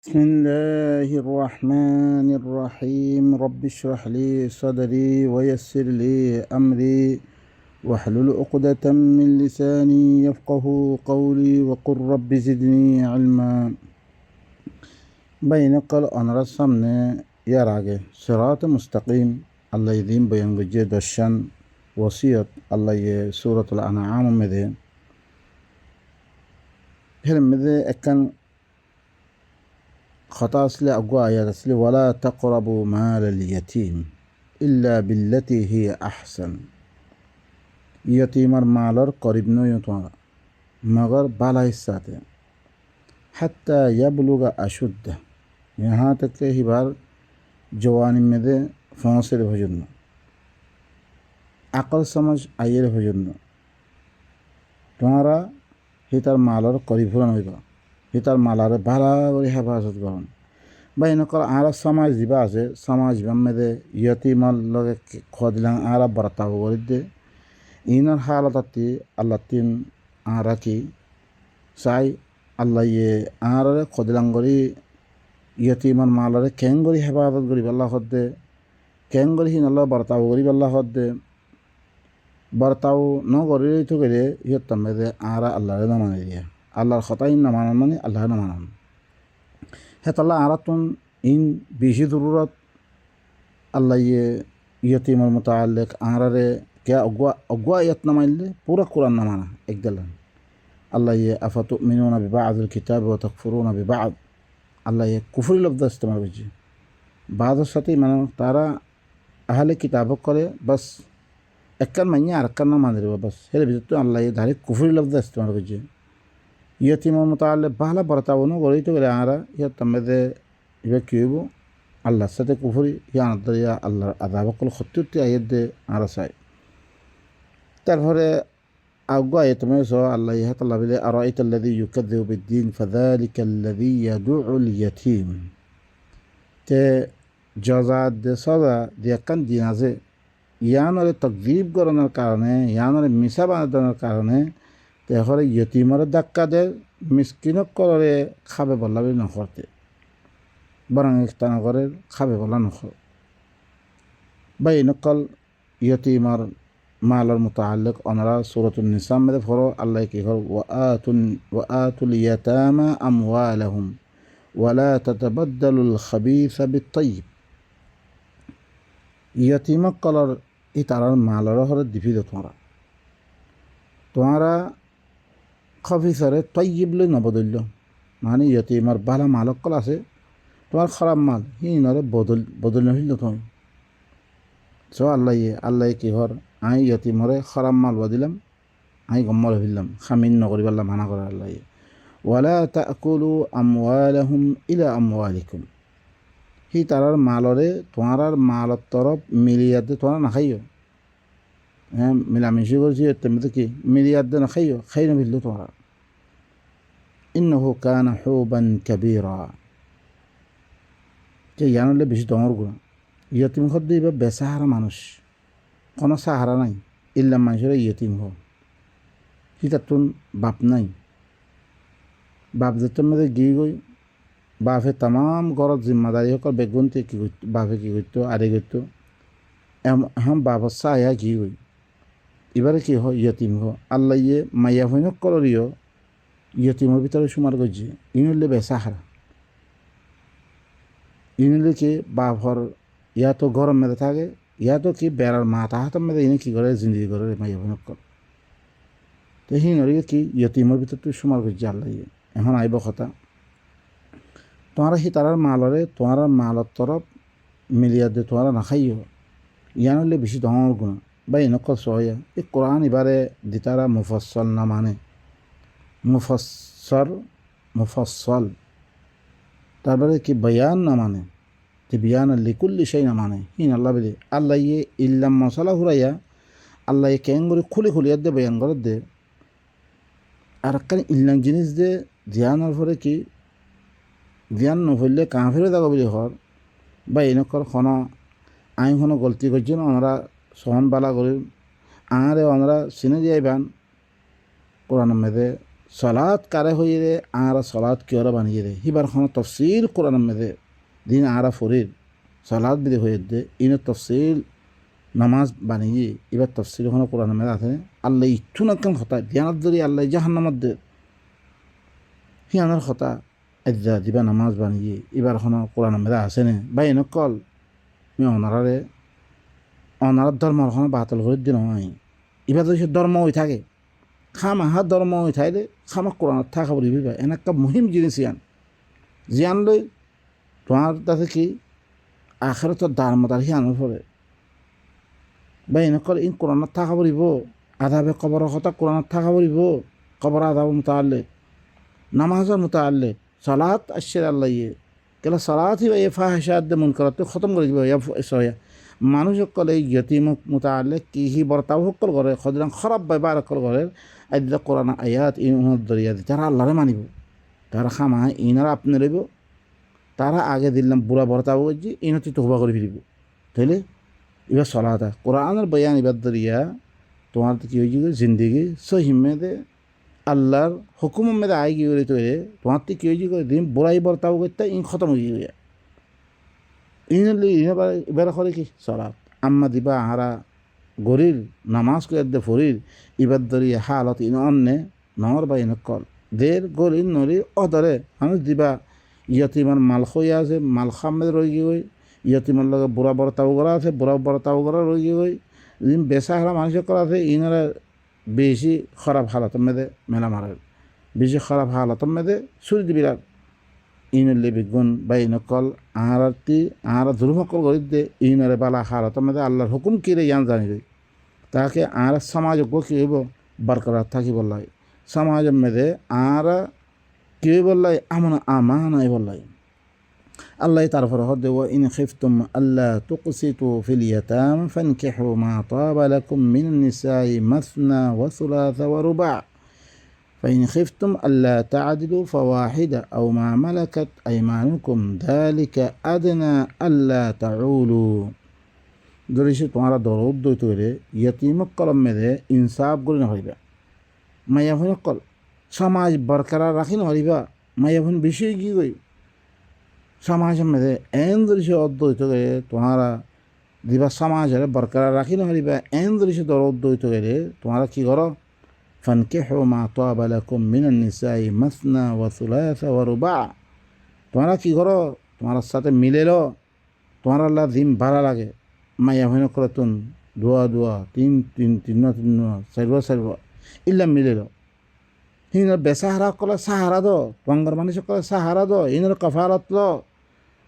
بسم الله الرحمن الرحيم رب اشرح لي صدري ويسر لي أمري واحلل عقدة من لساني يفقه قولي وقل رب زدني علما بينك الأنر الصمن يراجع صراط مستقيم الله يدين بين وجد الشن وصية الله سورة الأنعام مذي هل مذي أكن خطأ أصلي أقوى آيات أصلي ولا تقربوا مال اليتيم إلا بالتي هي أحسن यतीमर मालर करीब नो यूँ तुम्हारा मगर बाला हिस्सा थे हत्ता यबलुगा अशुद्ध यहाँ तक के ही बार जवानी में दे फौंसे भजन अकल समझ आये भजन तुम्हारा हितार मालर करीब हुआ नहीं था हितार मालर बाला वरी हिफाजत करण भाई नकल आरा समाज दिबा से समाज में दे यतीमर लगे खोदिलांग आरा बरताव करी दे इनर हालतती अल्लाह तीन आरा की साई अल्लाह ये आरा खोदिलांगरी यतीमर मालरे केंगरी हिफाजत करी अल्लाह खुद दे केंगरी ही अल्लाह बरताव करी अल्लाह खुद दे बरताव न करी तो करे ये तम्मे दे आरा अल्लाह ने न माने दिया अल्लाह खताई न मानन माने अल्लाह न मानन है तल्ला आरा तुम इन बीसी ज़रूरत अल्लाह ये यतीमर मुताल्लिक़ आरा रे क्या अगवा यत्न माइले पूरा कुरान न माना एक दलन अल्लाह ये अफतुमिनूना बिबाअदिल किताब व तकफुरूना बिबाअद अल्लाह ये कुफरी लफ्ज़ इस्तेमाल कीजिए बाद साथी मानो तारा अहले किताब करे बस एकन मन्या अरकन न मान रहे बस हेरे भी तो अल्लाह ये धारे कुफरी लफ्ज़ इस्तेमाल कीजिए यतीम मुताल्लिक़ बाला बरताव न गरी तो करे आरा या तमेदे ये क्यों अल्लाह साथे कुफरी या नदरिया अल्लाह अज़ाब कुल खत्तुती आयत दे आरा साई তারপরে আগুয়া তুমি সো আল্লাহ তাআলা বলে আরাইতাল্লাযী ইউকাযযিবু বিদ্দীন ফাযালিকাল্লাযী ইয়াদুউল ইয়াতীম তে জাযাত দে সাজা দিয়াকান দিন আছে ইয়ানরে তাকযীব করানোর কারণে ইয়ানরে মিছা বানানোর কারণে তে হরে ইয়তীমরে ধাক্কা দে মিসকিনক করে খাবে বললাবি না করতে বরং ইস্তানা করে খাবে বলা না বাই নকল ইয়তীমর माल मुताल्लिक़ अनरा सूरतुन निसा में फरो अल्लाह की घर वआतुल यतामा अमवालहुम वला ततबद्दलुल खबीस बित्तय्यिब यतीम कलर इतारार मालर हर दिफिद तुम्हारा खबीसरे तय्यिब ले न बदल माने यतीमर बाला मालक कल आसे तुम्हार खराब माल ही नरे बदल नहीं तुम सो अल्लाह की घर आई यतीमरे खराब माल बदिलाम आई गम्मल हिल्लाम खामिन नगरी बल्ला माना कर अल्लाह वला ताकुलु अमवालहुम इला अमवालिकुम ही तारार मालरे तुम्हारार मालर तरफ मिलियात दे तुम्हारा ना खाइयो हैं मिलामिशी करছি তেমনি কি মিলিয়াত দে না খাইयो খাইनो बिल्लो तुम्हारा इन्नहु कान हुबन कबीरा যে জানলে বেশি দমর গুণ यतीम खद्दे बेसाहारा मानुष কোনো সাহারা নাই ইল্লা মানুষের ইয়তিম হো হিতাতুন বাপ নাই বাপ যেতে মধ্যে গিয়ে গই বাপে তাম ঘরত জিম্মাদারি সকল বেগুনতে কি করতো বাপে কি করতো আরে করতো এখন বাপর চায়া গিয়ে গই এবারে কি হয় ইয়তিম হো আল্লাহ ইয়ে মাইয়া হইনক করিও ইয়তিমের ভিতরে সুমার করছে ইনলে বেসাহারা ইনলে কি বাপর ইয়া তো গরম মেরে থাকে या तो कि बेरार माता हाथ में इन्हें की करे जिंदगी करे मैं ये बनकर तो ही नरिए कि यतीमर भी तो शुमार कर जाल रही है এখন আইব কথা তোমারা হি তারার মালরে তোমার মালত তরফ মিলিয়া দে তোমারা না খাইও ইয়ানলে বেশি দমর গুণ বা এনেকল সহয়া এই কোরআন এবারে দিতারা মুফাসসল না মানে মুফাসসল তারপরে কি বয়ান না মানে तिबियान लिकुल्ली शै न माने हिन अल्लाह बिले अल्लाह ये इल्ला मसाला हुराया अल्लाह ये केंगरे खुली खुली दे बयान कर दे अरकन इल्ला जिनिस दे ध्यान और फरे की ध्यान न होले कहां फिरे दागा बिले हर बा इनकर खना आइ खना गलती करछन हमरा सहन बाला करे आरे हमरा सिने जाइबान कुरान में दे সলাৎ কারে হয়ে রে আরা সলাৎ কিয়রা বানিয়ে রে হিবার খন তফসিল কোরআন মেদে দিন আরা ফরির সলাৎ বিদে হয়ে দে ইনের তফসিল নামাজ বানিয়ে এবার তফসিল খন কোরআন মেদে আছে আল্লাহ ইচ্ছু নাকান হতা ধ্যানত ধরি আল্লাহ জাহান্নামত দে হিয়ানোর কথা এজা দিবা নামাজ বানিয়ে এবার এখন কোরআন মেদা আছে নে বা এনেকল আমি অনারার ধর্ম এখন বাতিল করে দিন হয় এবার যদি ধর্ম হয়ে থাকে খামাহা ধর্ম হয়ে থাকলে খামা কোরআন থাকা বলি ভাই একটা মুহিম জিনিস জিয়ান লই তোমার তাতে কি আখের তো দারমতার হিয়ানোর পরে বা এনেকল ইন কোরআন থাকা বলিব আধাবে কবরের কথা কোরআন থাকা বলিব কবর আধাব মোতালে নামাজের মোতালে সালাত আসছে আল্লাহ ইয়ে কেলা সালাত হি এ ফাহাসাদ মন করা তো খতম করে দিব সয়া মানুষ সকলে ইয়তিম মোতালে কি হি বর্তাও সকল করে সদিন খারাপ ব্যবহার সকল করে আইদা কোরআন আয়াত ইন দরিয়া দি তারা আল্লাহরে মানিব তারা খামা ইনারা আপনি রইব তারা আগে দিলাম বুড়া বর্তাও করছি ইনতি তোবা করে ফিরিব তাইলে এবার সলাতা কোরআনের বয়ান এবার দরিয়া তোমার কি হয়েছে জিন্দিগি সহিমেদে আল্লাহর হুকুম মেদে আই গিয়ে গেলে তৈরি তোমার তো কি হয়েছে দিন বুড়াই বর্তাও করতে ইন খতম হয়ে গিয়ে এবার করে কি সলাত আম্মা দিবা হারা গরির নামাজ করে দে ফরির ইবার দরিয়া হালত ইন অন্যে নর বা ইন কল দের গরির নরি অদরে মানুষ দিবা ইয়তিমার মাল খই আছে মাল খামেদ রয়ে গিয়ে ইয়তিমার লগে বুড়া বর্তাও করা আছে বুড়া বর্তাও করা রয়ে গিয়ে দিন বেচা হারা মানুষের করা আছে ইনারা বেশি খারাপ হালাতের মেদে মেলা মারে বেশি খারাপ হালাতের মেদে চুরি দিবিরার ইনলে বিগুণ বা ইনকল আহারাতি আহারা ধুরুমকল গরিব দে ইনরে বালা হালাতের মেদে আল্লাহর হুকুম কিরে ইয়ান জানি রে তাকে আর সমাজ কি হইব বরকরার থাকিব লাগে সমাজের মেদে আর কি হইব লাগে আমন আমানাই বললাই আল্লাহ তারপর হদে ওয়া ইন খিফতুম আল্লা তুকসিতু ফিল ইয়াতাম ফানকিহু মা তাবা লাকুম মিন নিসাই মাসনা ওয়া সুলাসা ওয়া রুবা فإن خفتم ألا تعدلوا فواحدة أو ما ملكت أيمانكم ذلك أدنى ألا تعولوا দরিশে তোমারা দরদ দইতে করে ইয়তিমক কলম মেদে ইনসাফ করে নহরিবা মাইয়া ভন কল সমাজ বরকরার রাখি নহরিবা মাইয়া ভন বেশি কি গই সমাজের মেদে এন দরিশে অদ্বৈত করে তোমারা দিবা সমাজের বরকরার রাখি নহরিবা এন দরিশে দরদ দইতে করে তোমারা কি করো ফানকিহু মা তাবা লাকুম মিনান নিসাই মাসনা ওয়া সুলাসা ওয়া রুবা তোমরা কি করো তোমার সাথে মিলেলো তোমার আল্লাহ দিন ভালো লাগে মাইয়া হইন করে তুন দোয়া দোয়া তিন চারবা ইল্লা মিলেলো হিনার বেসাহারা কলে সাহারা দো তোমার মানুষ কলে সাহারা দো ইনার কফারত লো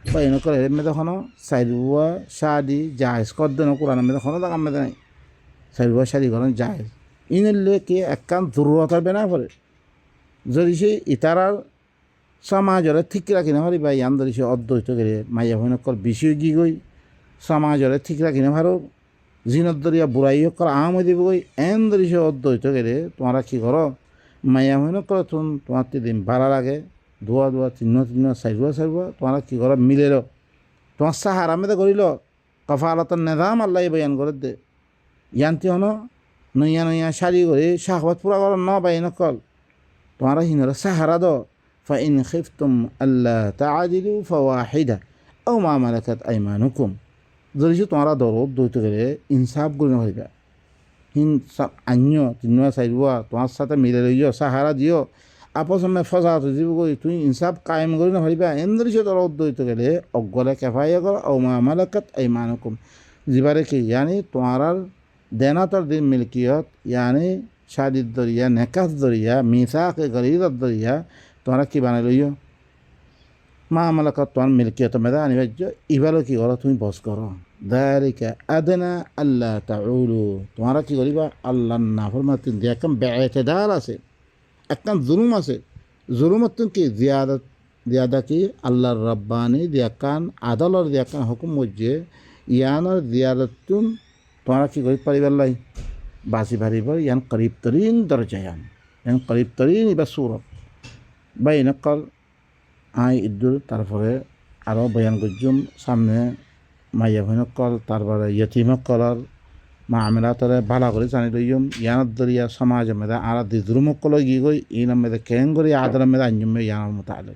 বা ইন করে মেদে কোনো চারবা শাদি জাহেজ কর দেন কোরআন মেদে কোনো দাম মেদে নাই চারবা শাদি করেন জাহেজ ইনলে কি একান জরুরত হবে না পরে যদি সে ইতারার সমাজরে ঠিক রাখি না পারি বা ইয়ান ধরি সে অদ্বৈত করে মাইয়া ভৈনকর বিষয় কি গই সমাজরে ঠিক রাখি না পারো জিনত দরিয়া বুড়াই কর আম হয়ে দিব গই এন ধরি সে অদ্বৈত করে তোমরা কি করো মাইয়া ভৈনকর তোমার দিন ভাড়া লাগে ধোয়া ধোয়া চিহ্ন চারবা তোমরা কি করো মিলেল তোমার সাহারা মেদে করিল কফালতর নেদাম আল্লাহ বয়ান করে দে ইয়ান্তি হন নইয়া নইয়া শাড়ি করে শাহবাত পুরা কর ন বাই নকল তোমারা হিনরা সাহারা দো ফাইন খিফতুম আল্লা তাআদিলু ফাওয়াহিদা আও মা মালাকাত আইমানুকুম যদি তোমরা দরদ দইতে গেলে ইনসাফ করে নহিবা হিন আন্য তিনবা চাইবা তোমার সাথে মিলে লইও সাহারা দিও আপস আমি ফসাত দিব গই তুই ইনসাফ কায়েম করে নহিবা এন যদি দরদ দইতে গেলে অগলে কেফায়া কর আও মা মালাকাত আইমানুকুম জিবারে কি यानी তোমার देनातर दिन मिल्कियत यानी शादी दरिया नेकास दरिया मीसाक गरीरत दरिया तुम्हारा की बना लियो माँ मलकत तुम्हार मिल्कियत में दानी बच्चो इबालो की करो तुम बस करो दारिका अदना अल्लाह ताउलू तुम्हारा की करीबा अल्लाह नाफरमाती दिया कम बेअतदाल से अक्कम जुलूम से जुलूमत की ज़्यादा की अल्लाह रब्बानी दिया कान आदल और दिया कान हुक्म मुझे यानर ज़्यादतुन তোমরা কি করি পারিবার লাই বাসি ভারিবার ইয়ান করিব তরিন দরজায়ান ইয়ান করিব তরিন ইবা সুরত বা ইনকল আই ইদ্দুর তারপরে আরও বয়ান গজ্জুম সামনে মাইয়া ভৈনকল তারপরে ইয়তিমকলার মামিলাতরে ভালো করে জানি লইম ইয়ানত দরিয়া সমাজ মেদা আর দিজুরুমকল গিয়ে গই ইন মেদে কেং করি আদর মেদা আঞ্জুমে ইয়ানোর মতো আলে